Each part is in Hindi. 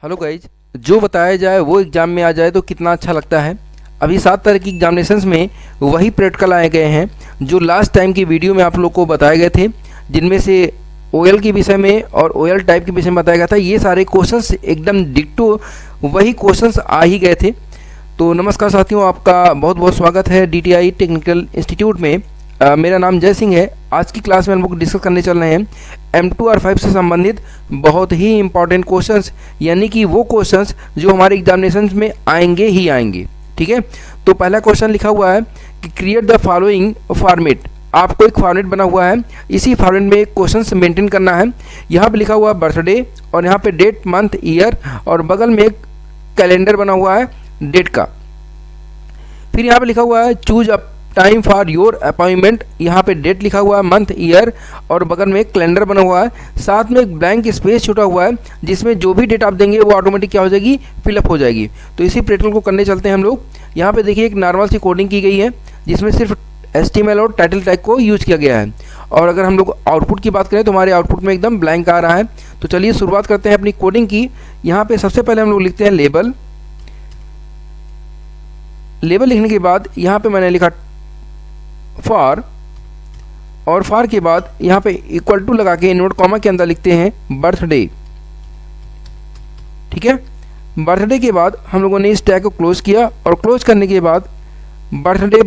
हेलो गाइज, जो बताया जाए वो एग्ज़ाम में आ जाए तो कितना अच्छा लगता है। अभी 7 तरह की एग्जामिनेशंस में वही प्रैक्टिकल आए गए हैं जो लास्ट टाइम की वीडियो में आप लोग को बताए गए थे, जिनमें से ओएल के विषय में और ओएल टाइप के विषय में बताया गया था। ये सारे क्वेश्चंस एकदम डिक्टो वही क्वेश्चंस आ ही गए थे। तो नमस्कार साथियों, आपका बहुत बहुत स्वागत है DTI टेक्निकल इंस्टीट्यूट में। मेरा नाम जय सिंह है। आज की क्लास में हम लोग डिस्कस करने चल रहे हैं M2 और 5 से संबंधित बहुत ही इंपॉर्टेंट क्वेश्चंस, यानी कि वो क्वेश्चंस जो हमारे एग्जामिनेशन में आएंगे ही आएंगे। ठीक है, तो पहला क्वेश्चन लिखा हुआ है कि क्रिएट द फॉलोइंग फॉर्मेट। आपको एक फॉर्मेट बना हुआ है, इसी फॉर्मेट में क्वेश्चंस मेंटेन करना है। यहाँ पे लिखा हुआ है बर्थडे और यहाँ पे डेट, मंथ, ईयर और बगल में एक कैलेंडर बना हुआ है डेट का। फिर यहाँ पे लिखा हुआ है choose a time for your appointment. यहाँ पे डेट लिखा हुआ है, मंथ, ईयर और बगल में एक कैलेंडर बना हुआ है। साथ में एक ब्लैंक स्पेस छूटा हुआ है जिसमें जो भी डेट आप देंगे वो ऑटोमेटिक क्या हो जाएगी, फिलअप हो जाएगी। तो इसी प्रैक्टिकल को करने चलते हैं हम लोग। यहाँ पे देखिए एक नॉर्मल सी कोडिंग की गई है जिसमें सिर्फ HTML और टाइटल टैग को यूज़ किया गया है। और अगर हम लोग आउटपुट की बात करें तो हमारे आउटपुट में एकदम ब्लैंक आ रहा है। तो चलिए शुरुआत करते हैं अपनी कोडिंग की। यहाँ पे सबसे पहले हम लोग लिखते हैं लेबल। लेबल लिखने के बाद यहाँ पे मैंने लिखा फॉर, और फॉर के बाद यहाँ पे इक्वल टू लगा के इनवर्ट कॉमा के अंदर लिखते हैं बर्थडे। ठीक है, बर्थडे के बाद हम लोगों ने इस टैग को क्लोज किया और क्लोज करने के बाद बर्थडे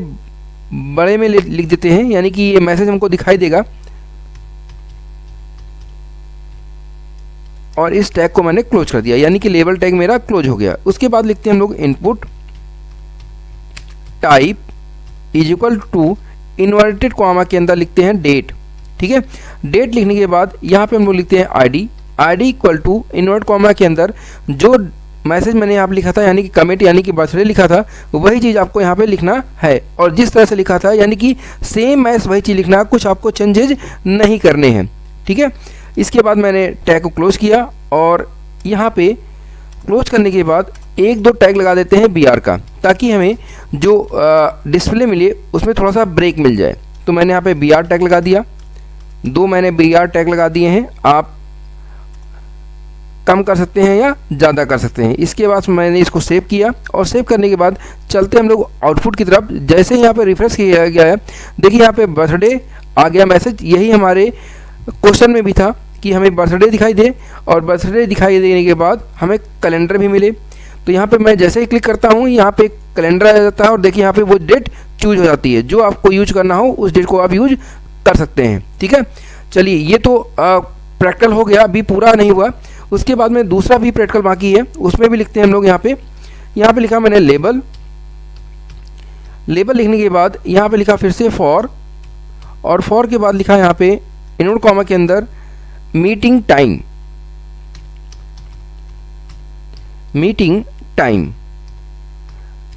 बड़े में लिख देते हैं, यानी कि ये मैसेज हमको दिखाई देगा। और इस टैग को मैंने क्लोज कर दिया, यानी कि लेबल टैग मेरा क्लोज हो गया। उसके बाद लिखते हैं हम लोग input type is equal to inverted comma के अंदर लिखते हैं डेट। ठीक है, डेट लिखने के बाद यहाँ पे हम लोग लिखते हैं ID equal to invert comma के अंदर जो मैसेज मैंने यहाँ पे लिखा था, यानी कि कमेंट यानी कि बर्थडे लिखा था, वही चीज़ आपको यहाँ पे लिखना है। और जिस तरह से लिखा था यानी कि सेम एज वही चीज़ लिखना है, कुछ आपको चेंजेज नहीं करने हैं। ठीक है, इसके बाद मैंने टैग को क्लोज किया और यहाँ पे क्लोज करने के बाद एक दो टैग लगा देते हैं BR का, ताकि हमें जो डिस्प्ले मिले उसमें थोड़ा सा ब्रेक मिल जाए। तो मैंने यहाँ पे BR टैग लगा दिया, 2 मैंने BR टैग लगा दिए हैं। आप कम कर सकते हैं या ज़्यादा कर सकते हैं। इसके बाद मैंने इसको सेव किया और सेव करने के बाद चलते हम लोग आउटपुट की तरफ। जैसे ही यहाँ पे रिफ्रेश किया गया है, देखिए यहाँ पे बर्थडे आ गया मैसेज। यही हमारे क्वेश्चन में भी था कि हमें बर्थडे दिखाई दे, और बर्थडे दिखाई देने के बाद हमें कैलेंडर भी मिले। तो यहाँ पे मैं जैसे ही क्लिक करता हूँ यहाँ पे कैलेंडर आ जाता है और देखिए यहाँ पे वो डेट चूज हो जाती है। जो आपको यूज करना हो उस डेट को आप यूज कर सकते हैं। ठीक है, चलिए ये तो प्रैक्टिकल हो गया, अभी पूरा नहीं हुआ। उसके बाद में दूसरा भी प्रैक्टिकल बाकी है, उसमें भी लिखते हैं हम लोग। यहाँ पे लिखा मैंने लेबल लिखने के बाद यहाँ पे लिखा फिर से फॉर, और फॉर के बाद लिखा यहाँ पे इनवर्ट कॉमा के अंदर मीटिंग टाइम।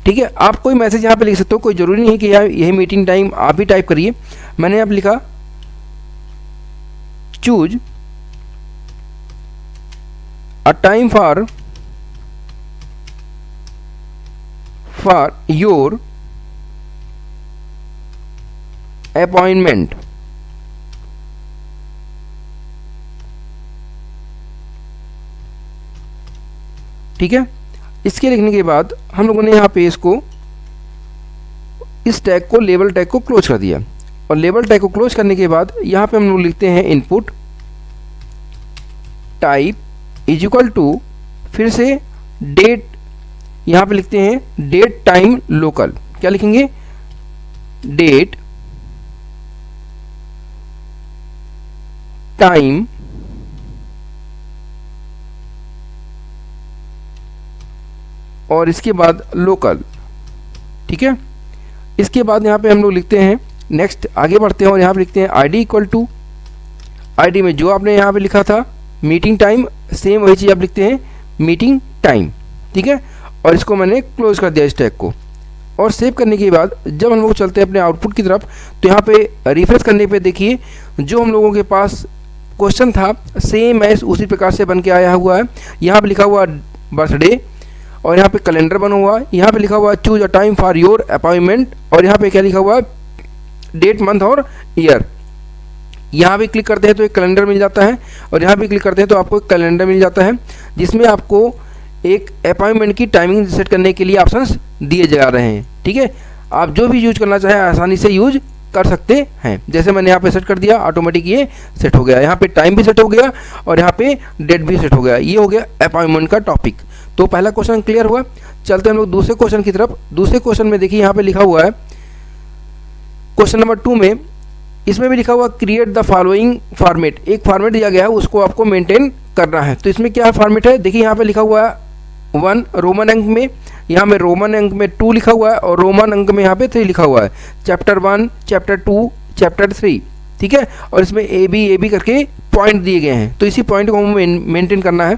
ठीक है, आप कोई मैसेज यहाँ पे लिख सकते हो, कोई ज़रूरी नहीं कि यही मीटिंग टाइम आप ही टाइप करिए। मैंने यहाँ पे लिखा choose a time for your appointment. ठीक है, इसके लिखने के बाद हम लोगों ने यहाँ पे इसको इस टैग को लेबल टैग को क्लोज कर दिया। और लेबल टैग को क्लोज करने के बाद यहाँ पे हम लोग लिखते हैं input type is equal to फिर से डेट। यहाँ पे लिखते हैं डेट टाइम लोकल। क्या लिखेंगे, डेट टाइम और इसके बाद लोकल। ठीक है, इसके बाद यहाँ पे हम लोग लिखते हैं नेक्स्ट, आगे बढ़ते हैं और यहाँ पे लिखते हैं आईडी इक्वल टू आईडी में जो आपने यहाँ पे लिखा था मीटिंग टाइम, सेम वही चीज़ आप लिखते हैं मीटिंग टाइम। ठीक है, और इसको मैंने क्लोज कर दिया इस टैग को। और सेव करने के बाद जब हम लोग चलते हैं अपने आउटपुट की तरफ, तो यहाँ पे रिफ्रेश करने पे देखिए जो हम लोगों के पास क्वेश्चन था सेम एज उसी प्रकार से बन के आया हुआ है। यहाँ पे लिखा हुआ बर्थडे और यहाँ पे कैलेंडर बना हुआ है। यहाँ पे लिखा हुआ है choose a time for your appointment, और यहाँ पे क्या लिखा हुआ है डेट, मंथ और ईयर। यहाँ भी क्लिक करते हैं तो एक कैलेंडर मिल जाता है और यहाँ भी क्लिक करते हैं तो आपको एक कैलेंडर मिल जाता है जिसमें आपको एक अपॉइंटमेंट की टाइमिंग सेट करने के लिए ऑप्शंस दिए जा रहे हैं। ठीक है, आप जो भी यूज करना चाहें आसानी से यूज कर सकते हैं। जैसे मैंने यहाँ पे सेट कर दिया, ऑटोमेटिक ये सेट हो गया, यहाँ पे टाइम भी सेट हो गया और यहाँ पे डेट भी सेट हो गया। ये हो गया अपॉइंटमेंट का टॉपिक। तो पहला क्वेश्चन क्लियर हुआ। चलते हैं हम लोग दूसरे क्वेश्चन की तरफ। दूसरे क्वेश्चन में देखिए यहाँ पे लिखा हुआ है क्वेश्चन नंबर 2 में, इसमें भी लिखा हुआ क्रिएट द फॉलोइंग फॉर्मेट। एक फॉर्मेट दिया गया है, उसको आपको मेंटेन करना है। तो इसमें क्या फॉर्मेट है, देखिए यहाँ पे लिखा हुआ है 1 रोमन अंक में, यहाँ में रोमन अंक में 2 लिखा हुआ है और रोमन अंक में यहाँ पे 3 लिखा हुआ है। Chapter 1, chapter 2, chapter 3। ठीक है, और इसमें ए बी करके पॉइंट दिए गए हैं। तो इसी पॉइंट को हमें मेंटेन करना है।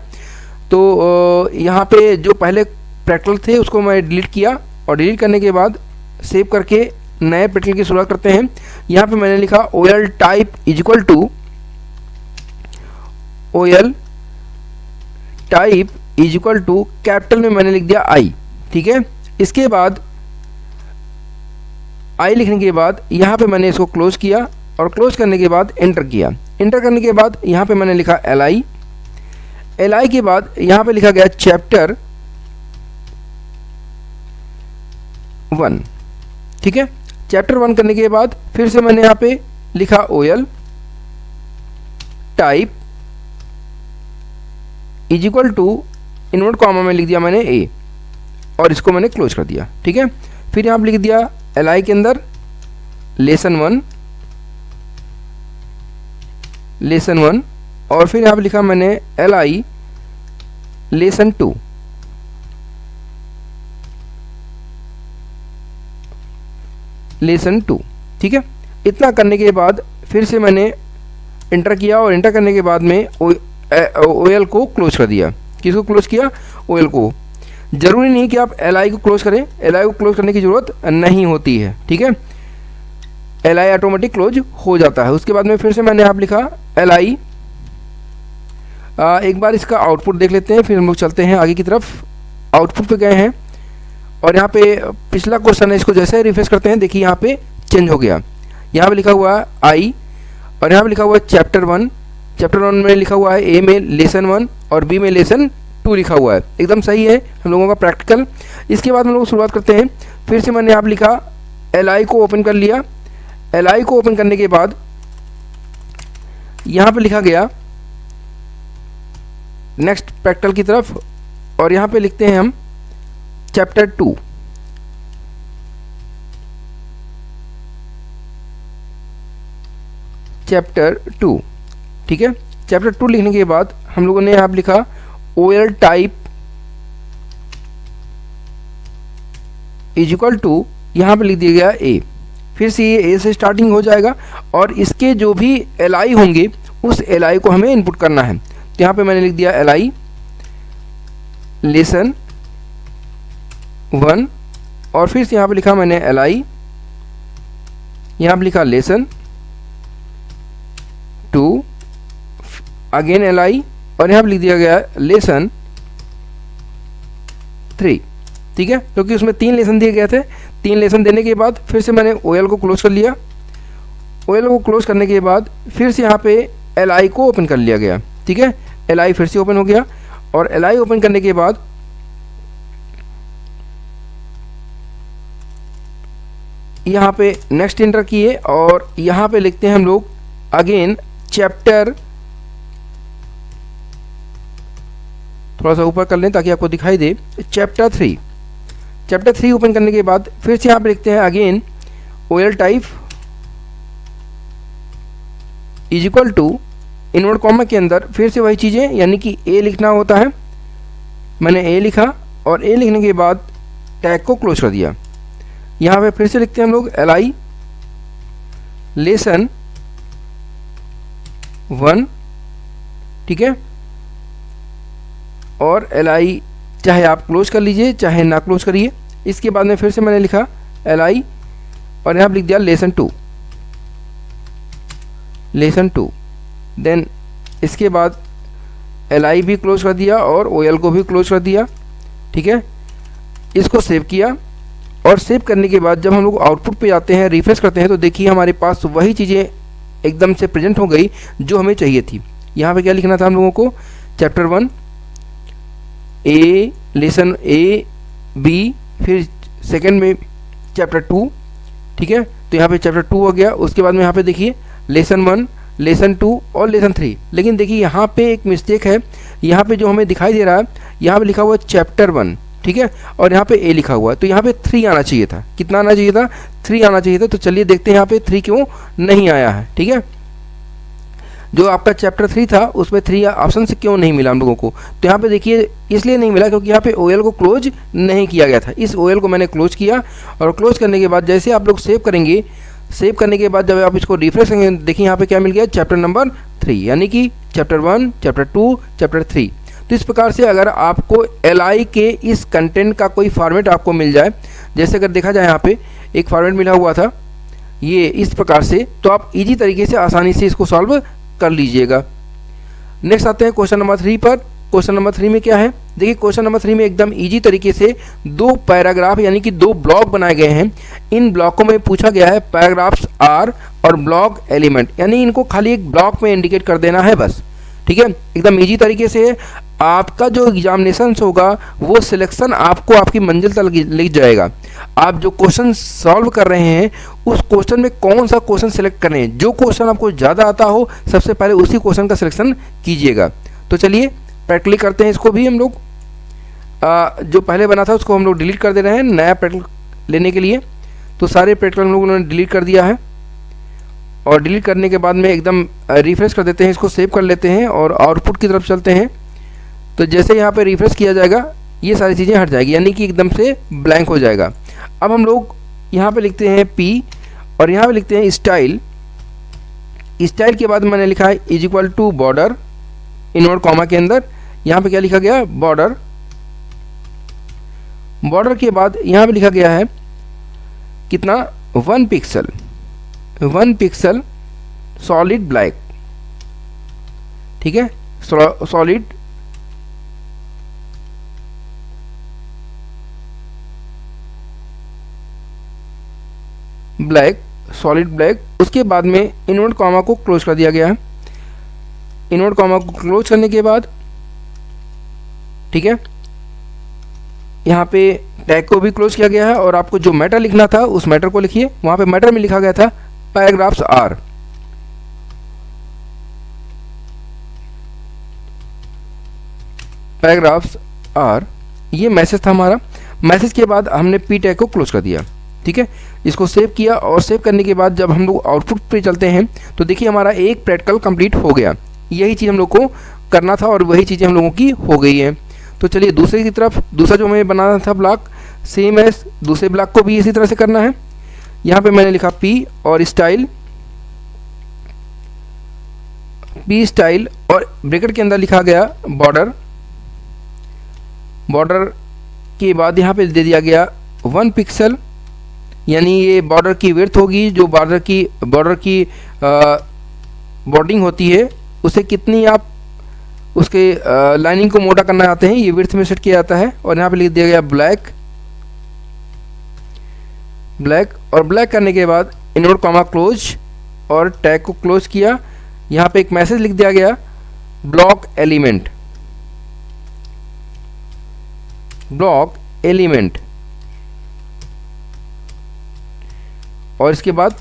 तो यहाँ पे जो पहले प्रैक्टिकल थे उसको मैं डिलीट किया और डिलीट करने के बाद सेव करके नए प्रैक्टिकल की शुरुआत करते हैं। यहाँ पे मैंने लिखा OL type is equal to OL type is equal to capital में मैंने लिख दिया I। ठीक है, इसके बाद I लिखने के बाद यहाँ पे मैंने इसको क्लोज किया और क्लोज करने के बाद एंटर किया। एंटर करने के बाद यहाँ पे मैंने लिखा LI के बाद यहाँ पे लिखा गया चैप्टर 1। ठीक है, चैप्टर 1 करने के बाद फिर से मैंने यहाँ पे लिखा OL type is equal to invert comma में लिख दिया मैंने A और इसको मैंने क्लोज कर दिया। ठीक है, फिर यहाँ पे लिख दिया LI के अंदर लेसन 1 और फिर यहाँ पे लिखा मैंने LI लेसन 2। लेसन 2। ठीक है, इतना करने के बाद फिर से मैंने इंटर किया और इंटर करने के बाद में OL को क्लोज कर दिया। किसको क्लोज किया, OL को। ज़रूरी नहीं कि आप LI को क्लोज करें, LI को क्लोज करने की ज़रूरत नहीं होती है। ठीक है, LI ऑटोमेटिक क्लोज हो जाता है। उसके बाद में फिर से मैंने यहाँ लिखा LI। एक बार इसका आउटपुट देख लेते हैं, फिर हम लोग चलते हैं आगे की तरफ। आउटपुट पे गए हैं और यहाँ पे पिछला क्वेश्चन है, इसको जैसे ही रिफ्रेश करते हैं देखिए यहाँ पे चेंज हो गया। यहाँ पे लिखा हुआ है I और यहाँ पे लिखा हुआ है चैप्टर 1। चैप्टर 1 में लिखा हुआ है A में लेसन 1 और B में लेसन 2 लिखा हुआ है। एकदम सही है हम लोगों का प्रैक्टिकल। इसके बाद हम लोग शुरुआत करते हैं। फिर से मैंने यहाँ लिखा LI को ओपन कर लिया। LI को ओपन करने के बाद यहाँ पे लिखा गया नेक्स्ट प्रैक्टिकल की तरफ और यहाँ पे लिखते हैं हम चैप्टर 2। चैप्टर 2। ठीक है, चैप्टर 2 लिखने के बाद हम लोगों ने यहाँ पे लिखा OL type is equal to, यहाँ पे लिख दिया गया A। फिर से ये A से स्टार्टिंग हो जाएगा और इसके जो भी LI होंगे उस LI को हमें इनपुट करना है। तो यहाँ पे मैंने लिख दिया LI लेसन 1 और फिर से यहाँ पे लिखा मैंने LI, यहाँ पे लिखा लेसन 2, अगेन LI और यहाँ पे लिख दिया गया लेसन 3। ठीक है, क्योंकि उसमें 3 लेसन दिए गए थे। 3 लेसन देने के बाद फिर से मैंने OL को क्लोज कर लिया। OL को क्लोज करने के बाद फिर से यहाँ पे LI को ओपन कर लिया गया। ठीक है, LI फिर से ओपन हो गया और LI ओपन करने के बाद यहाँ पे नेक्स्ट एंटर किए और यहाँ पे लिखते हैं हम लोग अगेन चैप्टर, थोड़ा सा ऊपर कर लें ताकि आपको दिखाई दे, चैप्टर 3। चैप्टर 3 ओपन करने के बाद फिर से यहाँ पे लिखते हैं again OL type is equal to invert comma के अंदर फिर से वही चीज़ें, यानी कि A लिखना होता है। मैंने A लिखा और A लिखने के बाद टैग को क्लोज कर दिया। यहाँ पे फिर से लिखते हैं हम लोग LI लेसन 1। ठीक है, और LI चाहे आप क्लोज कर लीजिए चाहे ना क्लोज करिए। इसके बाद में फिर से मैंने लिखा LI और यहाँ पर लिख दिया लेसन 2। देन इसके बाद LI भी क्लोज कर दिया और OL को भी क्लोज कर दिया। ठीक है, इसको सेव किया और सेव करने के बाद जब हम लोग आउटपुट पे जाते हैं, रिफ्रेश करते हैं, तो देखिए हमारे पास वही चीज़ें एकदम से प्रेजेंट हो गई जो हमें चाहिए थी। यहाँ पे क्या लिखना था हम लोगों को, चैप्टर 1 लेसन ए बी, फिर सेकंड में चैप्टर 2, ठीक है। तो यहाँ पे चैप्टर 2 हो गया। उसके बाद में यहाँ पे देखिए लेसन 1, लेसन 2 और लेसन 3। लेकिन देखिए यहाँ पे एक मिस्टेक है, यहाँ पे जो हमें दिखाई दे रहा है, यहाँ पे लिखा हुआ है चैप्टर 1, ठीक है, और यहाँ पे ए लिखा हुआ है। तो यहाँ पे 3 आना चाहिए था। कितना आना चाहिए था? 3 आना चाहिए था। तो चलिए देखते हैं यहाँ पे 3 क्यों नहीं आया है, ठीक है। जो आपका चैप्टर 3 था उसमें 3 ऑप्शन से क्यों नहीं मिला हम लोगों को? तो यहाँ पे देखिए इसलिए नहीं मिला क्योंकि यहाँ पे OL को क्लोज नहीं किया गया था। इस OL को मैंने क्लोज किया, और क्लोज करने के बाद जैसे आप लोग सेव करेंगे, सेव करने के बाद जब आप इसको रिफ्रेश करेंगे, देखिए यहाँ पे क्या मिल गया, चैप्टर नंबर 3, यानी कि चैप्टर 1, चैप्टर 2, चैप्टर 3। तो इस प्रकार से अगर आपको LI के इस कंटेंट का कोई फॉर्मेट आपको मिल जाए, जैसे अगर देखा जाए यहाँ पे एक फॉर्मेट मिला हुआ था ये इस प्रकार से, तो आप इजी तरीके से आसानी से इसको सॉल्व कर लीजिएगा। नेक्स्ट आते हैं क्वेश्चन नंबर 3 पर। क्वेश्चन नंबर 3 में क्या है? देखिए क्वेश्चन नंबर 3 में एकदम इजी तरीके से 2 पैराग्राफ यानी कि 2 ब्लॉक बनाए गए हैं। इन ब्लॉकों में पूछा गया है पैराग्राफ्स आर और ब्लॉक एलिमेंट, यानी इनको खाली एक ब्लॉक में इंडिकेट कर देना है बस, ठीक है। एकदम इजी तरीके से आपका जो एग्जामिनेशन होगा वो सिलेक्शन आपको आपकी मंजिल तक ले जाएगा। आप जो क्वेश्चन सॉल्व कर रहे हैं उस क्वेश्चन में कौन सा क्वेश्चन सेलेक्ट करें, जो क्वेश्चन आपको ज़्यादा आता हो सबसे पहले उसी क्वेश्चन का सिलेक्शन कीजिएगा। तो चलिए प्रैक्टिकली करते हैं इसको भी हम लोग। जो पहले बना था उसको हम लोग डिलीट कर दे रहे हैं नया प्रैक्टिकल लेने के लिए। तो सारे प्रैक्टिकल हम लोगों ने डिलीट कर दिया है, और डिलीट करने के बाद में एकदम रिफ्रेश कर देते हैं, इसको सेव कर लेते हैं और आउटपुट की तरफ चलते हैं। तो जैसे यहाँ पे रिफ्रेश किया जाएगा ये सारी चीज़ें हट जाएगी, यानी कि एकदम से ब्लैंक हो जाएगा। अब हम लोग यहाँ पे लिखते हैं P और यहाँ पे लिखते हैं स्टाइल। स्टाइल के बाद मैंने लिखा है is equal to border, invert comma के अंदर यहाँ पे क्या लिखा गया, बॉर्डर। बॉर्डर के बाद यहाँ पे लिखा गया है कितना, 1 पिक्सल, 1 पिक्सल सॉलिड ब्लैक, ठीक है, सॉलिड ब्लैक, सॉलिड ब्लैक। उसके बाद में इनवर्ट कॉमा को क्लोज कर दिया गया है। इनवर्ट कॉमा को क्लोज करने के बाद, ठीक है, यहाँ पे टैग को भी क्लोज किया गया है, और आपको जो मैटर लिखना था उस मैटर को लिखिए। वहाँ पे मैटर में लिखा गया था पैराग्राफ्स आर, पैराग्राफ्स आर, ये मैसेज था हमारा। मैसेज के बाद हमने पी टैग को क्लोज कर दिया, ठीक है। इसको सेव किया, और सेव करने के बाद जब हम लोग आउटपुट पे चलते हैं तो देखिए हमारा एक प्रैक्टिकल कंप्लीट हो गया। यही चीज़ हम लोग को करना था और वही चीज़ें हम लोगों की हो गई हैं। तो चलिए दूसरे की तरफ, दूसरा जो हमें बनाना था ब्लॉक, सेम एज दूसरे ब्लॉक को भी इसी तरह से करना है। यहाँ पे मैंने लिखा P और स्टाइल, P स्टाइल, और ब्रैकेट के अंदर लिखा गया बॉर्डर। बॉर्डर के बाद यहाँ पे दे दिया गया 1 पिक्सल, यानी ये बॉर्डर की विड्थ होगी। जो बॉर्डर की बॉर्डिंग होती है उसे कितनी आप उसके लाइनिंग को मोटा करना चाहते हैं, ये विड्थ में सेट किया जाता है। और यहाँ पे लिख दिया गया ब्लैक, ब्लैक, और ब्लैक करने के बाद इनवर्ट कॉमा क्लोज और टैग को क्लोज किया। यहाँ पे एक मैसेज लिख दिया गया ब्लॉक एलिमेंट, ब्लॉक एलिमेंट, और इसके बाद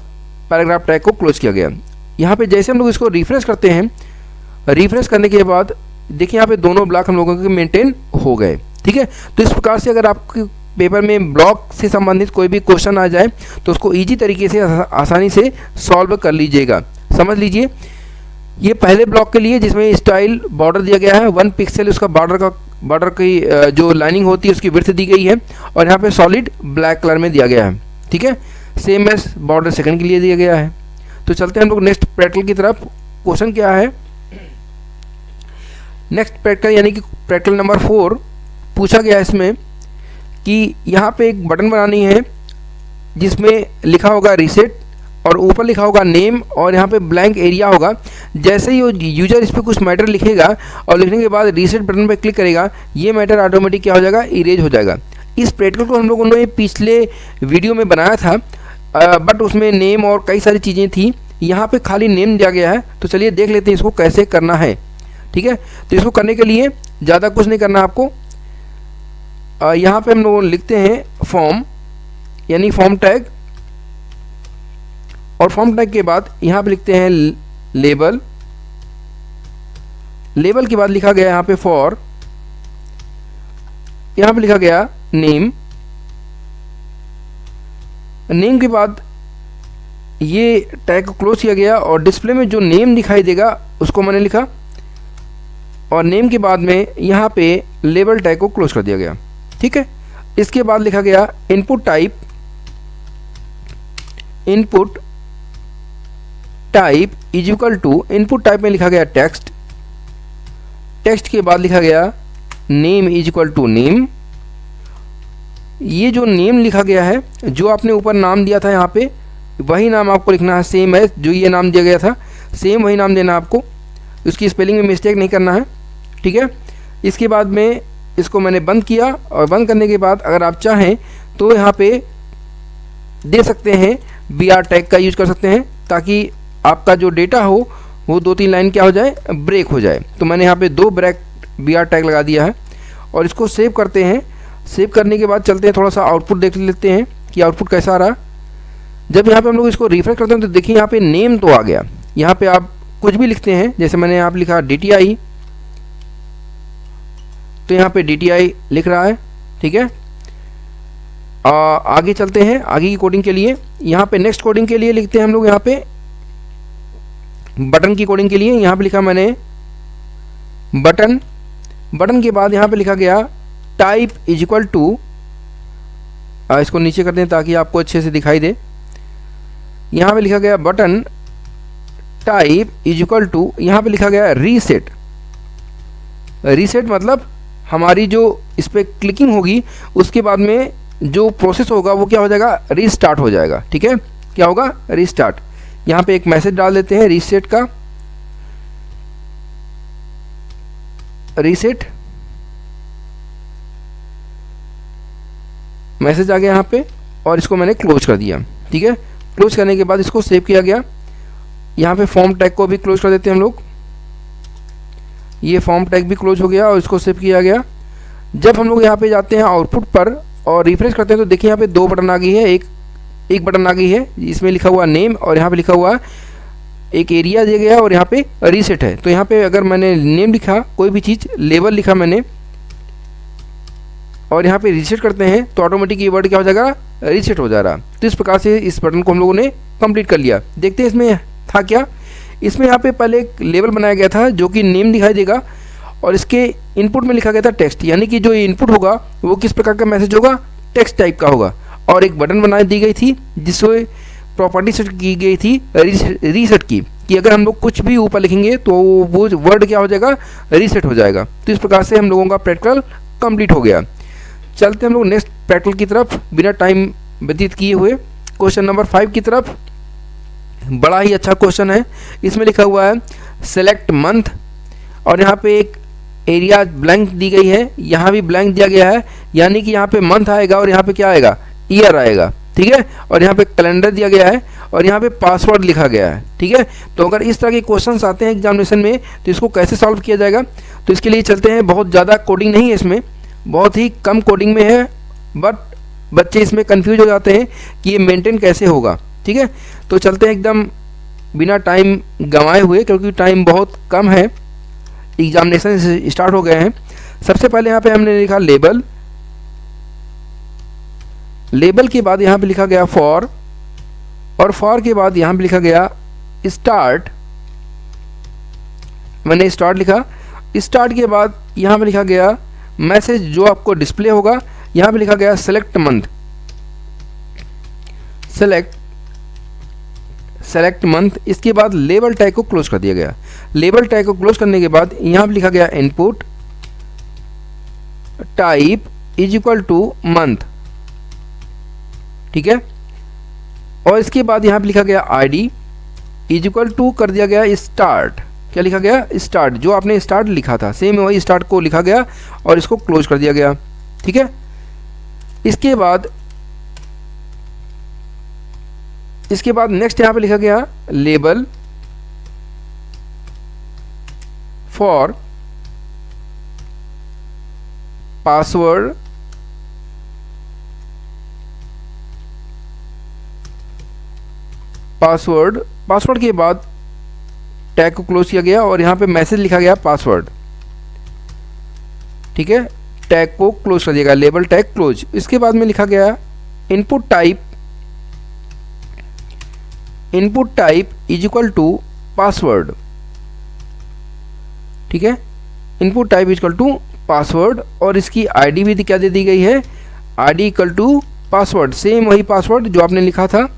पैराग्राफ टैग को क्लोज किया गया। यहाँ पे जैसे हम लोग इसको रिफ्रेश करते हैं, रिफ्रेश करने के बाद देखिए यहाँ पे दोनों ब्लॉक हम लोगों के मेंटेन हो गए, ठीक है। तो इस प्रकार से अगर आपके पेपर में ब्लॉक से संबंधित कोई भी क्वेश्चन आ जाए तो उसको इजी तरीके से आसानी से सॉल्व कर लीजिएगा। समझ लीजिए ये पहले ब्लॉक के लिए जिसमें स्टाइल बॉर्डर दिया गया है 1 पिक्सल, उसका बॉर्डर की जो लाइनिंग होती है उसकी विड्थ दी गई है, और यहाँ पे सॉलिड ब्लैक कलर में दिया गया है, ठीक है। सेम एज बॉर्डर सेकंड के लिए दिया गया है। तो चलते हैं हम लोग नेक्स्ट प्रैक्टिकल की तरफ। क्वेश्चन क्या है, नेक्स्ट प्रैक्टिकल यानी कि प्रैक्टिकल नंबर 4 पूछा गया है इसमें कि यहाँ पे एक बटन बनानी है जिसमें लिखा होगा रीसेट, और ऊपर लिखा होगा नेम, और यहाँ पे ब्लैंक एरिया होगा। जैसे ही यूजर इस पर कुछ मैटर लिखेगा और लिखने के बाद रीसेट बटन पर क्लिक करेगा, ये मैटर ऑटोमेटिक क्या हो जाएगा, इरेज हो जाएगा। इस प्रैक्टिकल को हम लोगों ने पिछले वीडियो में बनाया था, बट उसमें नेम और कई सारी चीज़ें थी। यहाँ पे खाली नेम दिया गया है। तो चलिए देख लेते हैं इसको कैसे करना है, ठीक है। तो इसको करने के लिए ज़्यादा कुछ नहीं करना आपको। यहाँ पे हम लोग लिखते हैं फॉर्म, यानी फॉर्म टैग, और फॉर्म टैग के बाद यहाँ पे लिखते हैं लेबल। लेबल के बाद लिखा गया यहाँ पे फॉर, यहाँ पे लिखा गया नेम। नेम के बाद ये टैग को क्लोज किया गया और डिस्प्ले में जो नेम दिखाई देगा उसको मैंने लिखा, और नेम के बाद में यहाँ पे लेबल टैग को क्लोज कर दिया गया। ठीक है, इसके बाद लिखा गया input type. Input type is equal to, input type में लिखा गया टेक्स्ट। टेक्स्ट के बाद लिखा गया name is equal to name. ये जो नेम लिखा गया है, जो आपने ऊपर नाम दिया था यहाँ पे, वही नाम आपको लिखना है, सेम है जो ये नाम दिया गया था, सेम वही नाम देना है आपको, उसकी स्पेलिंग में मिस्टेक नहीं करना है। ठीक है, इसके बाद में इसको मैंने बंद किया, और बंद करने के बाद अगर आप चाहें तो यहाँ पे दे सकते हैं BR टैग का यूज़ कर सकते हैं, ताकि आपका जो डेटा हो वो 2-3 लाइन क्या हो जाए, ब्रेक हो जाए। तो मैंने यहाँ पे 2 ब्रेक BR टैग लगा दिया है, और इसको सेव करते हैं। सेव करने के बाद चलते हैं थोड़ा सा आउटपुट देख लेते हैं कि आउटपुट कैसा आ रहा। जब यहाँ पे हम लोग इसको रिफ्रेश करते हैं तो देखिए यहाँ पे नेम तो आ गया। यहाँ पे आप कुछ भी लिखते हैं, जैसे मैंने यहाँ पे लिखा DTI, तो यहाँ पे DTI लिख रहा है। ठीक है, आगे चलते हैं आगे की कोडिंग के लिए। यहाँ पे नेक्स्ट कोडिंग के लिए लिखते हैं हम लोग, यहाँ पे बटन की कोडिंग के लिए यहाँ पे लिखा मैंने बटन। बटन के बाद यहाँ पे लिखा गया टाइप इज इक्वल टू, इसको नीचे करते हैं ताकि आपको अच्छे से दिखाई दे। यहाँ पे लिखा गया button type is equal to, यहाँ पे लिखा गया रीसेट। रीसेट मतलब हमारी जो इस पर क्लिकिंग होगी उसके बाद में जो प्रोसेस होगा वो क्या हो जाएगा, रीस्टार्ट हो जाएगा। ठीक है, क्या होगा, रीस्टार्ट। यहाँ पे एक मैसेज डाल देते हैं रीसेट का, रीसेट मैसेज आ गया यहाँ पे, और इसको मैंने क्लोज कर दिया। ठीक है, क्लोज करने के बाद इसको सेव किया गया। यहाँ पे फॉर्म टैग को भी क्लोज कर देते हैं हम लोग, ये फॉर्म टैग भी क्लोज हो गया और इसको सेव किया गया। जब हम लोग यहाँ पे जाते हैं आउटपुट पर और रिफ्रेश करते हैं तो देखिए यहाँ पे 2 बटन आ गई है, एक बटन आ गई है, इसमें लिखा हुआ नेम, और यहाँ पे लिखा हुआ एक एरिया दिया गया है, और यहाँ पे रीसेट है। तो यहाँ पे अगर मैंने नेम लिखा, कोई भी चीज़, लेबल लिखा मैंने, और यहाँ पे रीसेट करते हैं तो ऑटोमेटिक ये वर्ड क्या हो जाएगा, रीसेट हो जा रहा। तो इस प्रकार से इस बटन को हम लोगों ने कंप्लीट कर लिया। देखते हैं इसमें था क्या। इसमें यहाँ पे पहले एक लेबल बनाया गया था जो कि नेम दिखाई देगा, और इसके इनपुट में लिखा गया था टेक्स्ट, यानी कि जो इनपुट होगा वो किस प्रकार का मैसेज होगा, टेक्स्ट टाइप का होगा। और एक बटन बना दी गई थी जिससे प्रॉपर्टी सेट की गई थी रीसेट की, कि अगर हम लोग कुछ भी ऊपर लिखेंगे तो वो वर्ड क्या हो जाएगा, रीसेट हो जाएगा। तो इस प्रकार से हम लोगों का प्रैक्टिकल कंप्लीट हो गया। चलते हम लोग नेक्स्ट प्रैक्टिकल की तरफ बिना टाइम व्यतीत किए हुए, क्वेश्चन नंबर 5 की तरफ। बड़ा ही अच्छा क्वेश्चन है। इसमें लिखा हुआ है सेलेक्ट मंथ, और यहाँ पे एक एरिया ब्लैंक दी गई है, यहाँ भी ब्लैंक दिया गया है, यानी कि यहाँ पे मंथ आएगा और यहाँ पे क्या आएगा, ईयर आएगा। ठीक है, और यहाँ पे कैलेंडर दिया गया है, और यहाँ पे पासवर्ड लिखा गया है। ठीक है, तो अगर इस तरह के क्वेश्चंस आते हैं एग्जामिनेशन में तो इसको कैसे सॉल्व किया जाएगा, तो इसके लिए चलते हैं। बहुत ज़्यादा कोडिंग नहीं है इसमें, बहुत ही कम कोडिंग में है, बट बच्चे इसमें कंफ्यूज हो जाते हैं कि ये मेंटेन कैसे होगा। ठीक है, तो चलते हैं एकदम बिना टाइम गंवाए हुए, क्योंकि टाइम बहुत कम है, एग्जामिनेशन स्टार्ट हो गए हैं। सबसे पहले यहाँ पे हमने लिखा लेबल। लेबल के बाद यहाँ पे लिखा गया फॉर, और फॉर के बाद यहाँ पे लिखा गया स्टार्ट। मैंने स्टार्ट लिखा। स्टार्ट के बाद यहाँ पे लिखा गया मैसेज जो आपको डिस्प्ले होगा, यहाँ पे लिखा गया सेलेक्ट मंथ। Select month. इसके बाद लेबल टैग को क्लोज कर दिया गया। लेबल टैग को क्लोज करने के बाद यहाँ पे लिखा गया input type is equal two month. ठीक है, और इसके बाद यहाँ पे लिखा गया आईडी इज इक्वल टू कर दिया गया स्टार्ट। क्या लिखा गया, स्टार्ट। जो आपने स्टार्ट लिखा था सेम वही स्टार्ट को लिखा गया और इसको क्लोज कर दिया गया। ठीक है, इसके बाद नेक्स्ट यहाँ पे लिखा गया लेबल फॉर पासवर्ड पासवर्ड के बाद टैग को क्लोज किया गया और यहाँ पे मैसेज लिखा गया पासवर्ड, ठीक है, टैग को क्लोज कर दिया गया, लेबल टैग क्लोज। इसके बाद में लिखा गया input type is equal to password, ठीक है, input type is equal to password और इसकी आईडी भी क्या दे दी गई है, ID equal to password, same वही पासवर्ड जो आपने लिखा था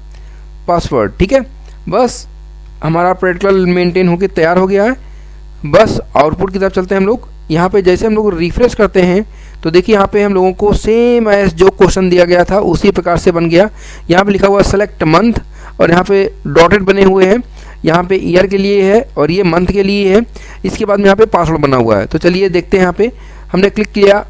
पासवर्ड, ठीक है। बस हमारा प्रैक्टिकल मेंटेन होकर तैयार हो गया है। बस आउटपुट की तरफ चलते हैं हम लोग। यहाँ पे जैसे हम लोग रिफ्रेश करते हैं तो देखिए यहाँ पे हम लोगों को सेम एज जो क्वेश्चन दिया गया था उसी प्रकार से बन गया। यहाँ पे लिखा हुआ सेलेक्ट मंथ और यहाँ पे डॉटेड बने हुए हैं, यहाँ पे ईयर के लिए है और ये मंथ के लिए है। इसके बाद में यहाँ पे पासवर्ड बना हुआ है। तो चलिए देखते हैं। यहाँ पे हमने क्लिक किया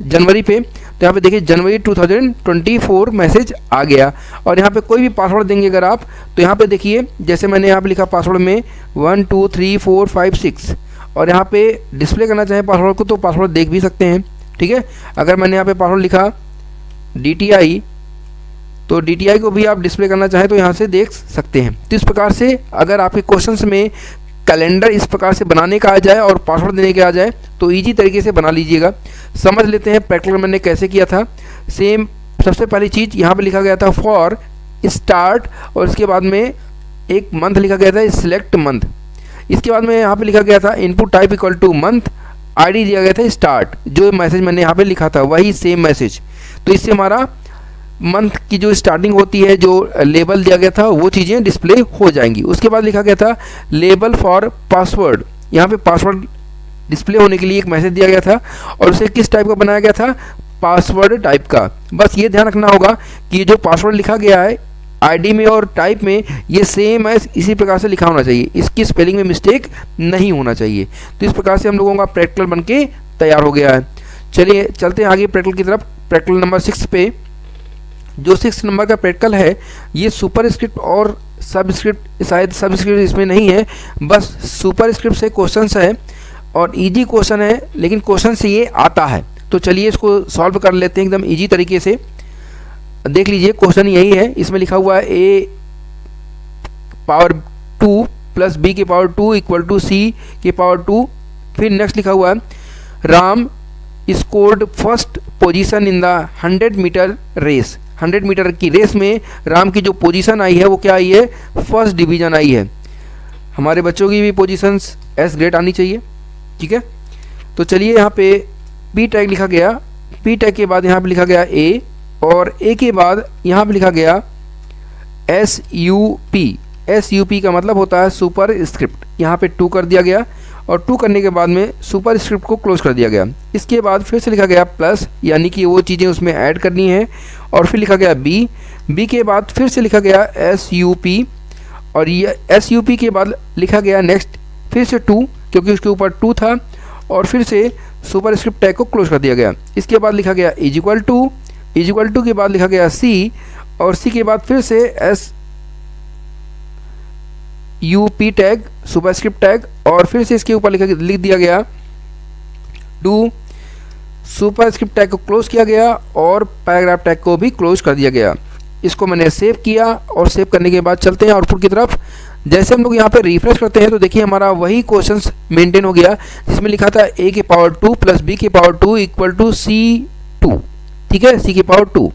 जनवरी पे तो यहाँ पे देखिए जनवरी 2024 मैसेज आ गया और यहाँ पे कोई भी पासवर्ड देंगे अगर आप तो यहाँ पे देखिए जैसे मैंने यहाँ पे लिखा पासवर्ड में 1 2 3 4 5 6 और यहाँ पे डिस्प्ले करना चाहें पासवर्ड को तो पासवर्ड देख भी सकते हैं, ठीक है। अगर मैंने यहाँ पे पासवर्ड लिखा DTI तो DTI को भी आप डिस्प्ले करना चाहें तो यहाँ से देख सकते हैं। तो इस प्रकार से अगर आपके क्वेश्चंस में कैलेंडर इस प्रकार से बनाने का आ जाए और पासवर्ड देने का आ जाए तो इजी तरीके से बना लीजिएगा। समझ लेते हैं प्रैक्टिकल मैंने कैसे किया था। सेम सबसे पहली चीज़ यहाँ पे लिखा गया था फॉर स्टार्ट और इसके बाद में एक मंथ लिखा गया था सिलेक्ट मंथ। इसके बाद में यहाँ पे लिखा गया था input type equal two month, ID दिया गया था स्टार्ट, जो मैसेज मैंने यहाँ पे लिखा था वही सेम मैसेज। तो इससे हमारा मंथ की जो स्टार्टिंग होती है जो लेबल दिया गया था वो चीज़ें डिस्प्ले हो जाएंगी। उसके बाद लिखा गया था लेबल फॉर पासवर्ड, यहाँ पे पासवर्ड डिस्प्ले होने के लिए एक मैसेज दिया गया था और उसे किस टाइप का बनाया गया था, पासवर्ड टाइप का। बस ये ध्यान रखना होगा कि जो पासवर्ड लिखा गया है आईडी में और टाइप में ये सेम है, इसी प्रकार से लिखा होना चाहिए, इसकी स्पेलिंग में मिस्टेक नहीं होना चाहिए। तो इस प्रकार से हम लोगों का प्रैक्टिकल बन के तैयार हो गया है। चलिए चलते हैं आगे प्रैक्टिकल की तरफ। प्रैक्टिकल नंबर 6 पे जो 6 नंबर का प्रैक्टिकल है ये सुपर स्क्रिप्ट और सबस्क्रिप्ट, शायद सबस्क्रिप्ट इसमें नहीं है, बस सुपर स्क्रिप्ट से क्वेश्चंस है और इजी क्वेश्चन है लेकिन क्वेश्चन से ये आता है। तो चलिए इसको सॉल्व कर लेते हैं एकदम इजी तरीके से। देख लीजिए क्वेश्चन यही है, इसमें लिखा हुआ है a पावर 2 प्लस b की पावर 2 इक्वल टू c की पावर 2। फिर नेक्स्ट लिखा हुआ है Ram scored first position in the 100 metre race. 100 metre की रेस में राम की जो पोजीशन आई है वो क्या आई है, फर्स्ट डिवीजन आई है। हमारे बच्चों की भी पोजीशंस एस ग्रेड आनी चाहिए, ठीक है। तो चलिए यहाँ पे पी टैग लिखा गया, पी टैग के बाद यहाँ पे लिखा गया ए और ए के बाद यहाँ पे लिखा गया SUP। SUP का मतलब होता है सुपर स्क्रिप्ट, यहाँ पे 2 कर दिया गया और 2 करने के बाद में सुपर स्क्रिप्ट को क्लोज कर दिया गया। इसके बाद फिर से लिखा गया प्लस, यानी कि वो चीज़ें उसमें ऐड करनी है और फिर लिखा गया B के बाद फिर से लिखा गया SUP और ये SUP के बाद लिखा गया नेक्स्ट फिर से 2 क्योंकि उसके ऊपर 2 था और फिर से सुपर स्क्रिप्ट टैग को क्लोज कर दिया गया। इसके बाद लिखा गया इज इक्वल टू के बाद लिखा गया C और C के बाद फिर से SUP टैग सुपरस्क्रिप्ट टैग और फिर से इसके ऊपर लिख दिया गया डू। सुपरस्क्रिप्ट टैग को क्लोज किया गया और पैराग्राफ टैग को भी क्लोज कर दिया गया। इसको मैंने सेव किया और सेव करने के बाद चलते हैं आउटपुट की तरफ। जैसे हम लोग यहाँ पे रिफ्रेश करते हैं तो देखिए हमारा वही क्वेश्चंस मेंटेन हो गया जिसमें लिखा था a की पावर 2 प्लस b की पावर 2 इक्वल टू C2, ठीक है, C की पावर 2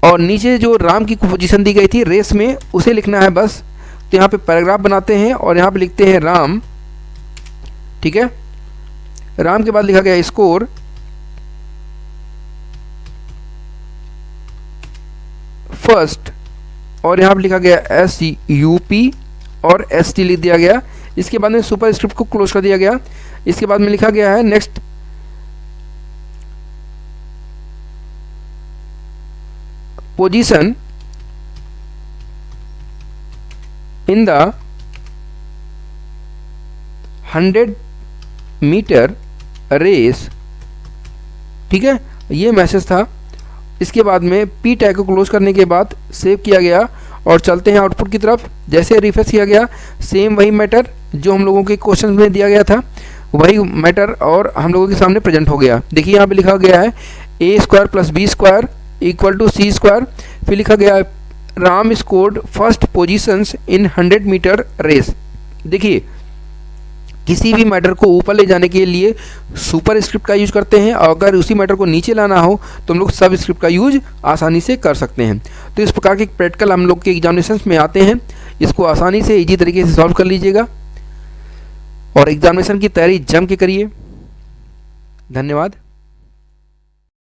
और नीचे जो राम की पोजीशन दी गई थी रेस में उसे लिखना है बस। तो यहाँ पे पैराग्राफ बनाते हैं और यहाँ पे लिखते हैं राम, ठीक है। राम के बाद लिखा गया स्कोर फर्स्ट और यहाँ पे लिखा गया SUP और ST लिख दिया गया। इसके बाद में सुपर स्क्रिप्ट को क्लोज कर दिया गया। इसके बाद में लिखा गया है next position in the 100 metre race, ठीक है, ये मैसेज था। इसके बाद में पी टैग को क्लोज करने के बाद सेव किया गया और चलते हैं आउटपुट की तरफ। जैसे रिफ्रेश किया गया सेम वही मैटर जो हम लोगों के क्वेश्चन में दिया गया था वही मैटर और हम लोगों के सामने प्रेजेंट हो गया। देखिए यहाँ पे लिखा गया है a² plus b² equal to C²। फिर लिखा गया राम स्कोर्ड फर्स्ट पोजीशंस इन 100 मीटर रेस। देखिए, किसी भी मैटर को ऊपर ले जाने के लिए सुपर स्क्रिप्ट का यूज करते हैं, और अगर उसी मैटर को नीचे लाना हो तो हम लोग सब स्क्रिप्ट का यूज आसानी से कर सकते हैं। तो इस प्रकार के प्रैक्टिकल हम लोग के एग्जामिनेशंस में आते हैं, इसको आसानी से इजी तरीके से सॉल्व कर लीजिएगा और एग्जामिनेशन की तैयारी जम के करिए। धन्यवाद।